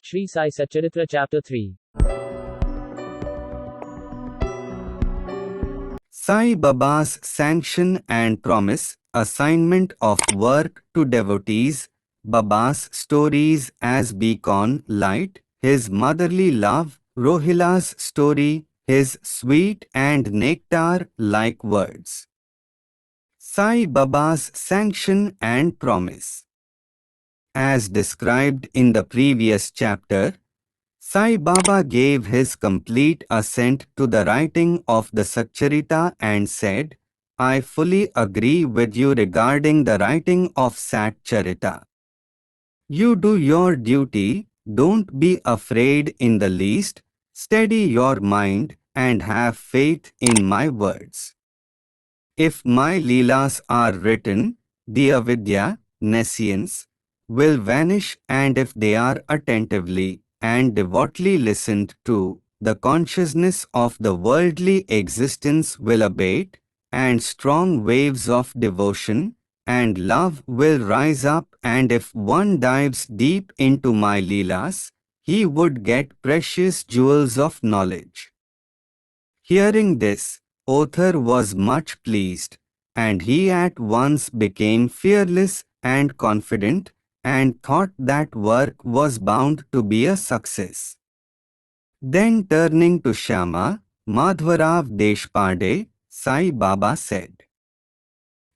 Shri Sai Satcharitra Chapter 3. Saibaba's sanction and promise, assignment of work to devotees, Baba's stories as beacon light, his motherly love, Rohila's story, his sweet and nectar-like words. Sai Baba's sanction and promise. As described in the previous chapter, Sai Baba gave his complete assent to the writing of the Satcharitra and said, I fully agree with you regarding the writing of Satcharitra. You do your duty, don't be afraid in the least, steady your mind and have faith in my words. If my Leelas are written, the avidya, nescience, will vanish, and if they are attentively and devoutly listened to, the consciousness of the worldly existence will abate, and strong waves of devotion and love will rise up, and if one dives deep into my Leelas, he would get precious jewels of knowledge. Hearing this, author was much pleased, and he at once became fearless and confident, and thought that work was bound to be a success. Then turning to Shyama, Madhvarav Deshpande, Sai Baba said,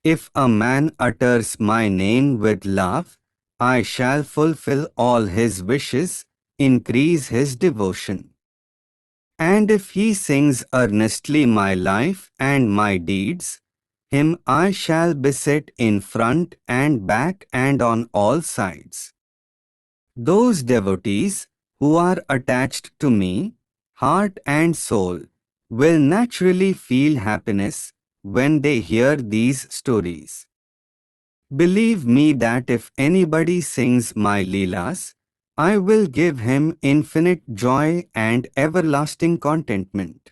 If a man utters my name with love, I shall fulfill all his wishes, increase his devotion. And if he sings earnestly my life and my deeds, him I shall beset in front and back and on all sides. Those devotees who are attached to me, heart and soul, will naturally feel happiness when they hear these stories. Believe me that if anybody sings my Leelas, I will give him infinite joy and everlasting contentment.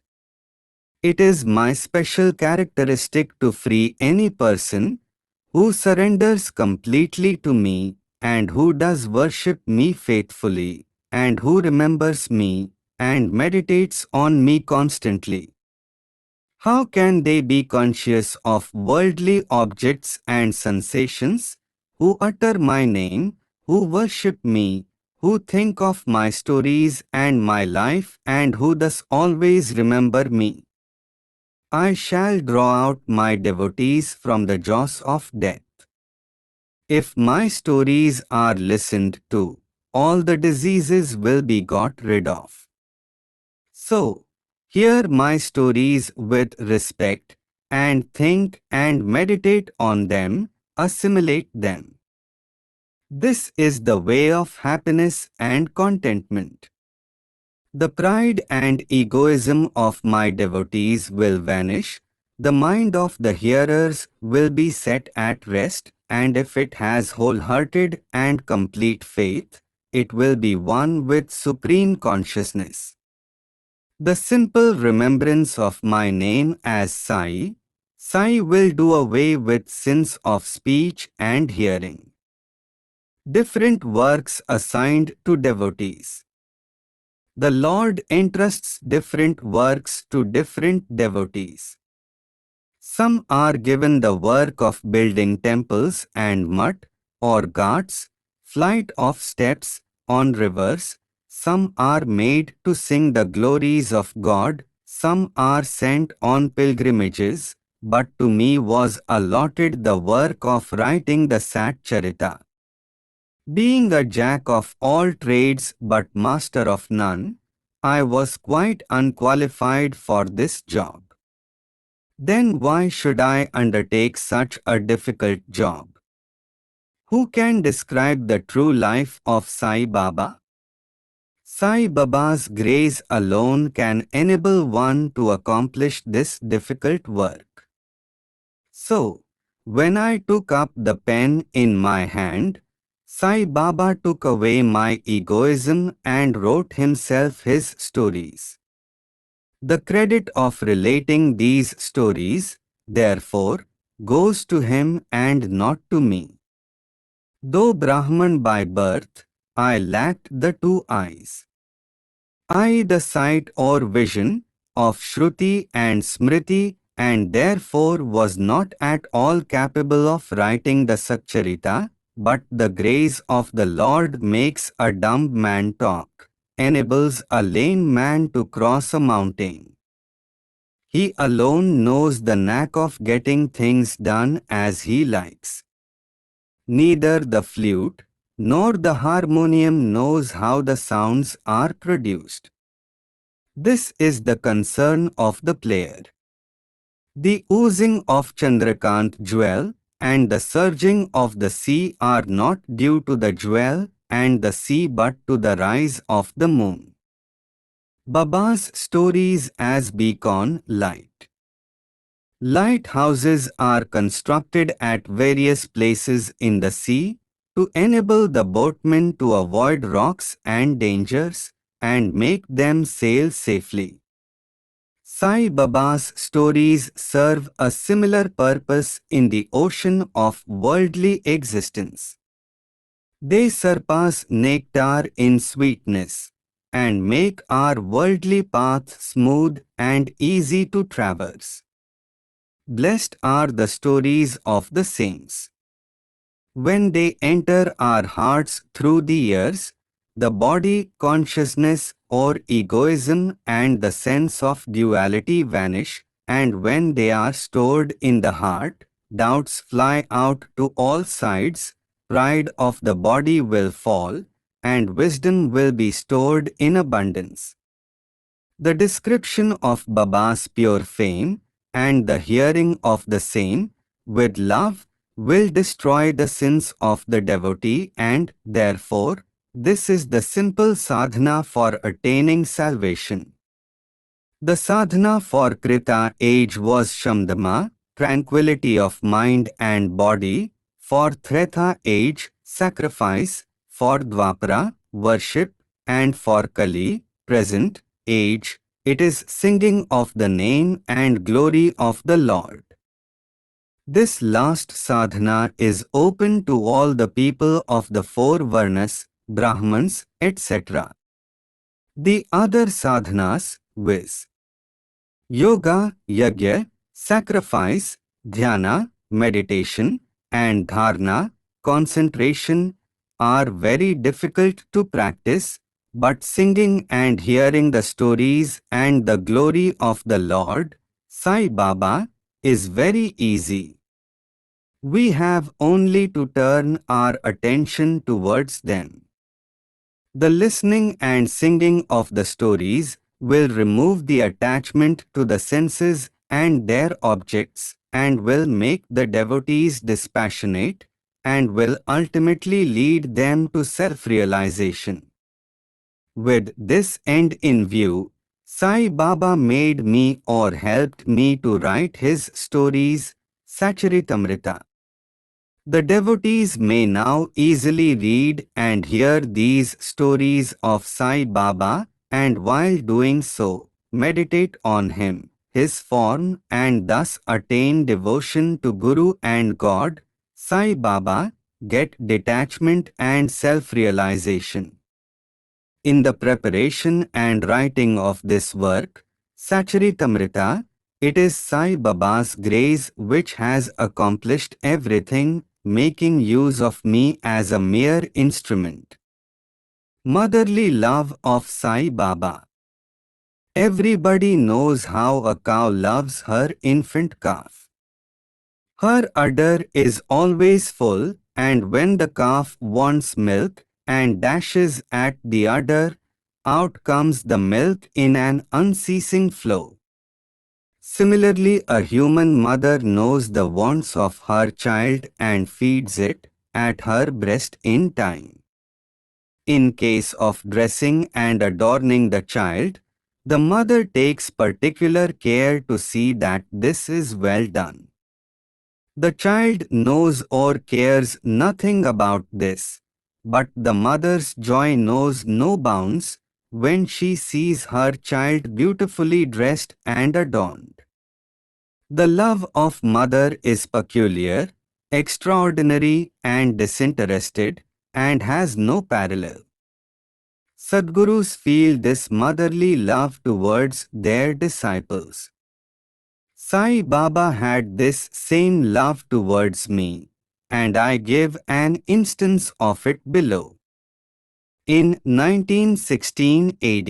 It is my special characteristic to free any person who surrenders completely to me and who does worship me faithfully and who remembers me and meditates on me constantly. How can they be conscious of worldly objects and sensations, who utter my name, who worship me, who think of my stories and my life, and who thus always remember me? I shall draw out my devotees from the jaws of death. If my stories are listened to, all the diseases will be got rid of. So, hear my stories with respect, and think and meditate on them, assimilate them. This is the way of happiness and contentment. The pride and egoism of my devotees will vanish, the mind of the hearers will be set at rest, and if it has wholehearted and complete faith, it will be one with supreme consciousness. The simple remembrance of my name as Sai, Sai will do away with sins of speech and hearing. Different works assigned to devotees. The Lord entrusts different works to different devotees. Some are given the work of building temples and mutt or ghats, flight of steps on rivers. Some are made to sing the glories of God, some are sent on pilgrimages, but to me was allotted the work of writing the Satcharitra. Being a jack of all trades but master of none, I was quite unqualified for this job. Then why should I undertake such a difficult job? Who can describe the true life of Sai Baba? Sai Baba's grace alone can enable one to accomplish this difficult work. So, when I took up the pen in my hand, Sai Baba took away my egoism and wrote himself his stories. The credit of relating these stories, therefore, goes to him and not to me. Though Brahman by birth, I lacked the two eyes. I the sight or vision of Shruti and Smriti, and therefore was not at all capable of writing the Satcharitra, but the grace of the Lord makes a dumb man talk, enables a lame man to cross a mountain. He alone knows the knack of getting things done as he likes. Neither the flute nor the harmonium knows how the sounds are produced. This is the concern of the player. The oozing of Chandrakant jewel and the surging of the sea are not due to the jewel and the sea but to the rise of the moon. Baba's stories as beacon light. Lighthouses are constructed at various places in the sea to enable the boatmen to avoid rocks and dangers and make them sail safely. Saibaba's stories serve a similar purpose in the ocean of worldly existence. They surpass nectar in sweetness and make our worldly path smooth and easy to traverse. Blessed are the stories of the saints. When they enter our hearts through the ears, the body, consciousness or egoism and the sense of duality vanish, and when they are stored in the heart, doubts fly out to all sides, pride of the body will fall, and wisdom will be stored in abundance. The description of Baba's pure fame and the hearing of the same with love will destroy the sins of the devotee, and therefore this is the simple sadhana for attaining salvation. The sadhana for Krita age was Shamdama, tranquility of mind and body; for Treta age, sacrifice; for Dwapara, worship; and for Kali, present age, it is singing of the name and glory of the Lord. This last sadhana is open to all the people of the four varnas, Brahmans, etc. The other sadhanas, viz. Yoga, yajna, sacrifice, dhyana, meditation, and dharana, concentration, are very difficult to practice, but singing and hearing the stories and the glory of the Lord, Sai Baba, is very easy. We have only to turn our attention towards them. The listening and singing of the stories will remove the attachment to the senses and their objects, and will make the devotees dispassionate, and will ultimately lead them to self-realization. With this end in view, Sai Baba made me or helped me to write his stories, Satcharitamrita. The devotees may now easily read and hear these stories of Sai Baba, and while doing so, meditate on him, his form, and thus attain devotion to Guru and God, Sai Baba, get detachment and self-realization. In the preparation and writing of this work, Satcharitamrita, it is Sai Baba's grace which has accomplished everything, making use of me as a mere instrument. Motherly love of Sai Baba. Everybody knows how a cow loves her infant calf. Her udder is always full, and when the calf wants milk and dashes at the udder, out comes the milk in an unceasing flow. Similarly, a human mother knows the wants of her child and feeds it at her breast in time. In case of dressing and adorning the child, the mother takes particular care to see that this is well done. The child knows or cares nothing about this, but the mother's joy knows no bounds when she sees her child beautifully dressed and adorned. The love of mother is peculiar, extraordinary and disinterested, and has no parallel. Sadgurus feel this motherly love towards their disciples. Sai Baba had this same love towards me, and I give an instance of it below. In 1916 AD,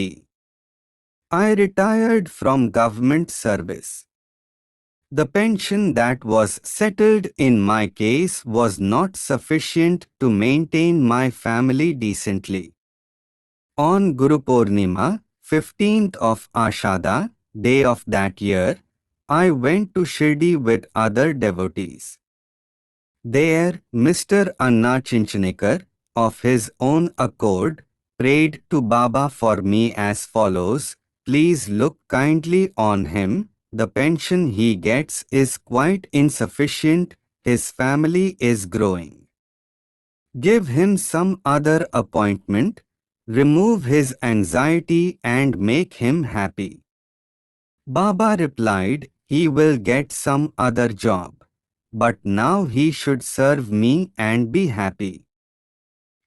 I retired from government service. The pension that was settled in my case was not sufficient to maintain my family decently. On Guru Purnima, 15th of Ashada, day of that year, I went to Shirdi with other devotees. There, Mr. Anna Chinchanikar, of his own accord, prayed to Baba for me as follows: please look kindly on him. The pension he gets is quite insufficient. His family is growing. Give him some other appointment, remove his anxiety and make him happy. Baba replied, he will get some other job, but now he should serve me and be happy.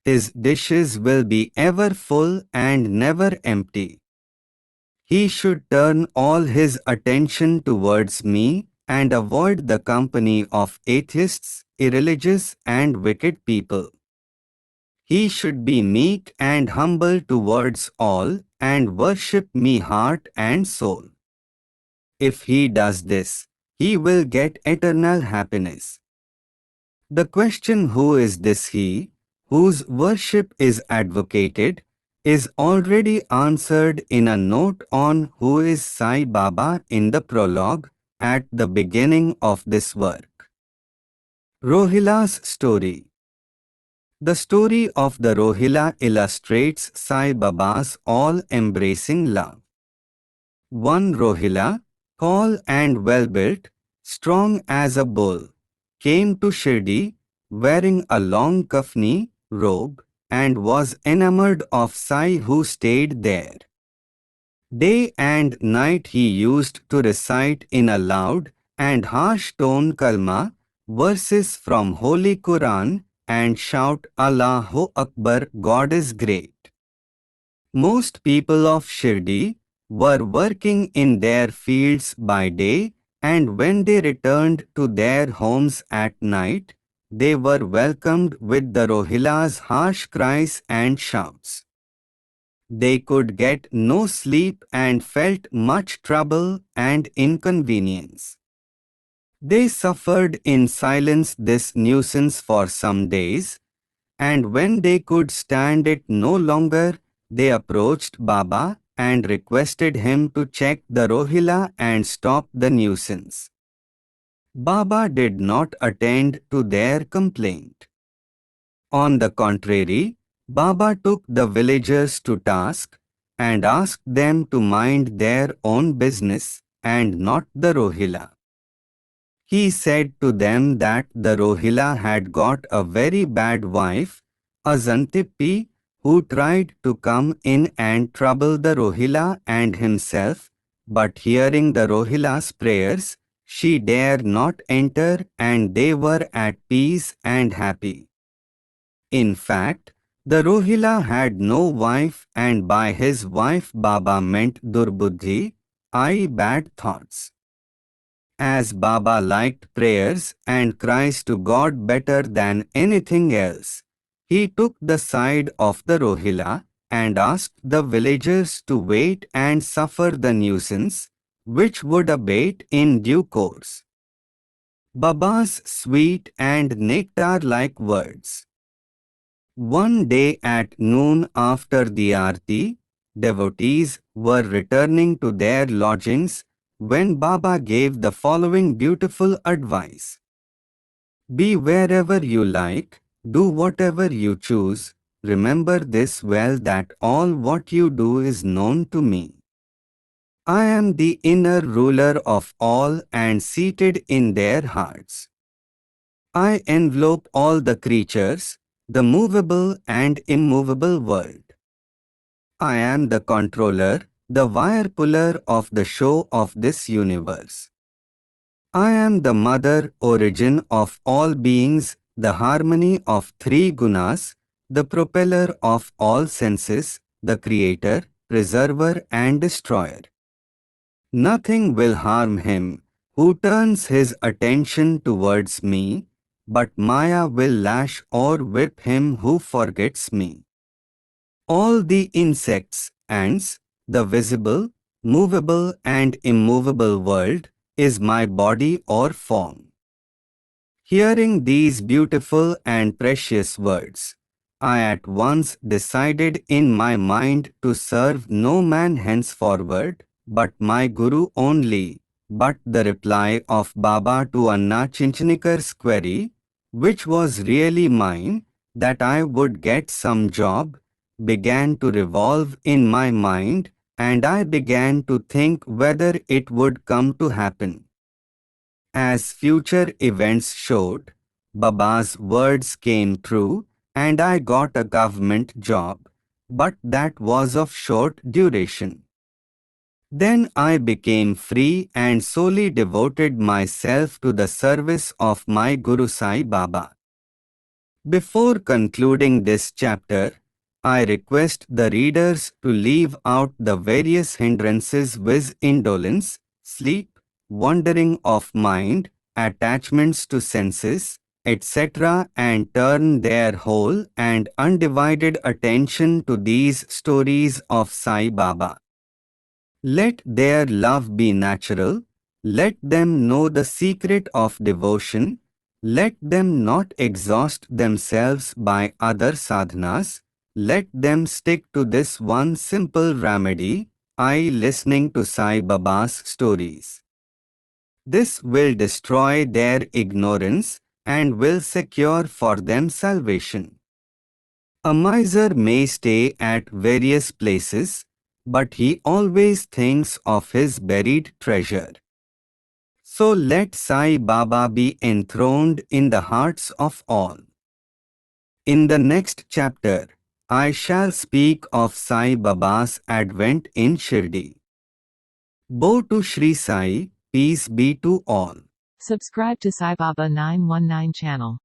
His dishes will be ever full and never empty. He should turn all his attention towards me and avoid the company of atheists, irreligious and wicked people. He should be meek and humble towards all and worship me heart and soul. If he does this, he will get eternal happiness. The question who is this he, whose worship is advocated, is already answered in a note on who is Sai Baba in the prologue at the beginning of this work. Rohila's story. The story of the Rohila illustrates Sai Baba's all-embracing love. One Rohila, tall and well-built, strong as a bull, came to Shirdi, wearing a long kafni robe, and was enamored of Sai who stayed there. Day and night he used to recite in a loud and harsh tone kalma, verses from Holy Quran, and shout Allahu Akbar, God is great. Most people of Shirdi were working in their fields by day, and when they returned to their homes at night, they were welcomed with the Rohila's harsh cries and shouts. They could get no sleep and felt much trouble and inconvenience. They suffered in silence this nuisance for some days, and when they could stand it no longer, they approached Baba and requested him to check the Rohila and stop the nuisance. Baba did not attend to their complaint. On the contrary, Baba took the villagers to task and asked them to mind their own business and not the Rohila. He said to them that the Rohila had got a very bad wife, a Zantippi, who tried to come in and trouble the Rohila and himself, but hearing the Rohila's prayers, she dared not enter and they were at peace and happy. In fact, the Rohila had no wife, and by his wife Baba meant Durbuddhi, i.e. bad thoughts. As Baba liked prayers and cries to God better than anything else, he took the side of the Rohila and asked the villagers to wait and suffer the nuisance, which would abate in due course. Baba's sweet and nectar-like words. One day at noon after the Aarti, devotees were returning to their lodgings when Baba gave the following beautiful advice. Be wherever you like, do whatever you choose, remember this well that all what you do is known to me. I am the inner ruler of all and seated in their hearts. I envelope all the creatures, the movable and immovable world. I am the controller, the wire puller of the show of this universe. I am the mother origin of all beings, the harmony of three gunas, the propeller of all senses, the creator, preserver and destroyer. Nothing will harm him who turns his attention towards me, but Maya will lash or whip him who forgets me. All the insects, ants, the visible, movable and immovable world is my body or form. Hearing these beautiful and precious words, I at once decided in my mind to serve no man henceforward, but my Guru only. But the reply of Baba to Anna Chinchanikar's query, which was really mine, that I would get some job, began to revolve in my mind, and I began to think whether it would come to happen. As future events showed, Baba's words came true and I got a government job, but that was of short duration. Then I became free and solely devoted myself to the service of my Guru Sai Baba. Before concluding this chapter, I request the readers to leave out the various hindrances viz. Indolence, sleep, wandering of mind, attachments to senses, etc. and turn their whole and undivided attention to these stories of Sai Baba. Let their love be natural, let them know the secret of devotion, let them not exhaust themselves by other sadhanas, let them stick to this one simple remedy, I listening to Sai Baba's stories. This will destroy their ignorance and will secure for them salvation. A miser may stay at various places, but he always thinks of his buried treasure. So let Sai Baba be enthroned in the hearts of all. In the next chapter, I shall speak of Sai Baba's advent in Shirdi. Bow to Shri Sai, peace be to all. Subscribe to Saibaba 919 channel.